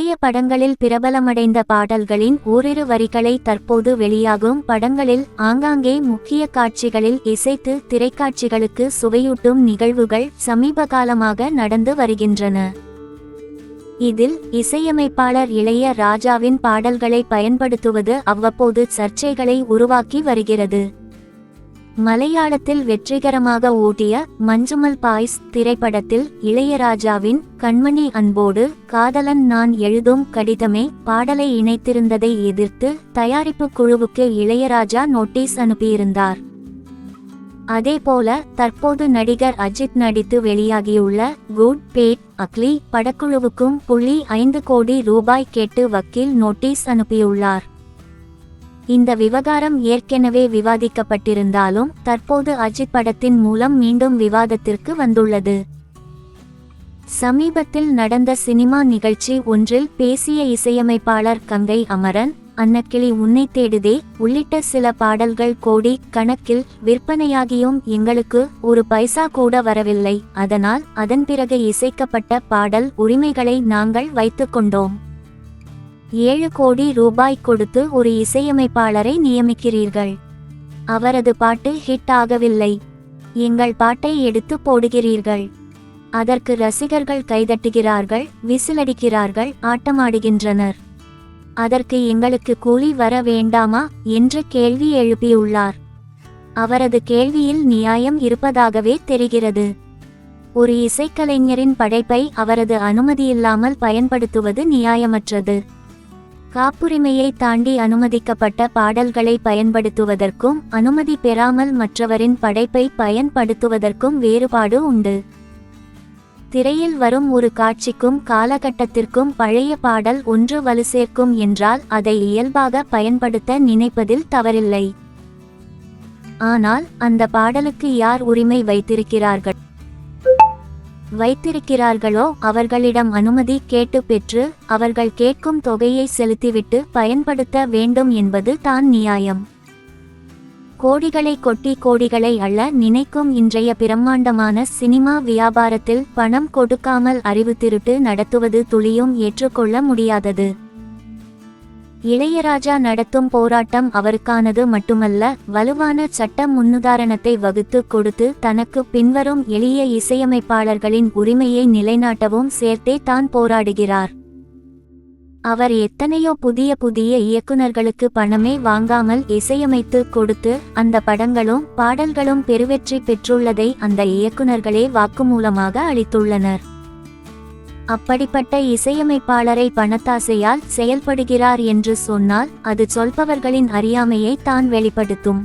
பழைய படங்களில் பிரபலமடைந்த பாடல்களின் ஓரிரு வரிகளை தற்போது வெளியாகும் படங்களில் ஆங்காங்கே முக்கிய காட்சிகளில் இசைத்து திரைக்காட்சிகளுக்கு சுவையூட்டும் நிகழ்வுகள் சமீபகாலமாக நடந்து வருகின்றன. இதில் இசையமைப்பாளர் இளைய ராஜாவின் பாடல்களை பயன்படுத்துவது அவ்வப்போது சர்ச்சைகளை உருவாக்கி வருகிறது. மலையாளத்தில் வெற்றிகரமாக ஓட்டிய மஞ்சுமல் பாய்ஸ் திரைப்படத்தில் இளையராஜாவின் கண்மணி அன்போடு காதலன் நான் எழுதும் கடிதமே பாடலை இணைத்திருந்ததை எதிர்த்து தயாரிப்பு குழுவுக்கு இளையராஜா நோட்டீஸ் அனுப்பியிருந்தார். அதேபோல தற்போது நடிகர் அஜித் நடித்து வெளியாகியுள்ள குட் பேட் அக்லி படக்குழுவுக்கும் $5 கோடி கேட்டு வக்கீல் நோட்டீஸ் அனுப்பியுள்ளார். இந்த விவகாரம் ஏற்கனவே விவாதிக்கப்பட்டிருந்தாலும் தற்போது அஜித் படத்தின் மூலம் மீண்டும் விவாதத்திற்கு வந்துள்ளது. சமீபத்தில் நடந்த சினிமா நிகழ்ச்சி ஒன்றில் பேசிய இசையமைப்பாளர் கங்கை அமரன், அன்னக்கிளி உன்னை தேடுதே உள்ளிட்ட சில பாடல்கள் கோடி கணக்கில் விற்பனையாகியும் எங்களுக்கு ஒரு பைசா கூட வரவில்லை. அதனால் அதன் பிறகு இசைக்கப்பட்ட பாடல் உரிமைகளை நாங்கள் வைத்துக் கொண்டோம். $7 கோடி கொடுத்து ஒரு இசையமைப்பாளரை நியமிக்கிறீர்கள். அவரது பாட்டு ஹிட் ஆகவில்லை. எங்கள் பாட்டை எடுத்து போடுகிறீர்கள். அதற்கு ரசிகர்கள் கைதட்டுகிறார்கள், விசிலடிக்கிறார்கள், ஆட்டமாடுகின்றனர். அதற்கு எங்களுக்கு கூலி வர வேண்டாமா என்று கேள்வி எழுப்பியுள்ளார். அவரது கேள்வியில் நியாயம் இருப்பதாகவே தெரிகிறது. ஒரு இசைக்கலைஞரின் படைப்பை அவரது அனுமதியில்லாமல் பயன்படுத்துவது நியாயமற்றது. காப்புரிமையை தாண்டி அனுமதிக்கப்பட்ட பாடல்களை பயன்படுத்துவதற்கும் அனுமதி பெறாமல் மற்றவரின் படைப்பை பயன்படுத்துவதற்கும் வேறுபாடு உண்டு. திரையில் வரும் ஒரு காட்சிக்கும் காலகட்டத்திற்கும் பழைய பாடல் ஒன்று வலுசேர்க்கும் என்றால் அதை இயல்பாக பயன்படுத்த நினைப்பதில் தவறில்லை. ஆனால் அந்த பாடலுக்கு யார் உரிமை வைத்திருக்கிறார்களோ அவர்களிடம் அனுமதி கேட்டு பெற்று அவர்கள் கேட்கும் தொகையை செலுத்திவிட்டு பயன்படுத்த வேண்டும் என்பது தான் நியாயம். கோடிகளை கொட்டி கோடிகளை அள்ள நினைக்கும் இன்றைய பிரம்மாண்டமான சினிமா வியாபாரத்தில் பணம் கொடுக்காமல் அறிவு திருட்டு நடத்துவது துளியும் ஏற்றுக்கொள்ள முடியாதது. இளையராஜா நடத்தும் போராட்டம் அவருக்கானது மட்டுமல்ல, வலுவான சட்ட முன்னுதாரணத்தை வகுத்து கொடுத்து தனக்கு பின்வரும் எளிய இசையமைப்பாளர்களின் உரிமையை நிலைநாட்டவும் சேர்த்தே தான் போராடுகிறார். அவர் எத்தனையோ புதிய இயக்குனர்களுக்கு பணமே வாங்காமல் இசையமைத்து கொடுத்து அந்த படங்களும் பாடல்களும் பெருவெற்றி பெற்றுள்ளதை அந்த இயக்குனர்களே வாக்குமூலமாக அளித்துள்ளனர். அப்படிப்பட்ட இசையமைப்பாளரை பணத்தாசையால் செயல்படுகிறார் என்று சொன்னால் அது சொல்பவர்களின் அறியாமையை தான் வெளிப்படுத்தும்.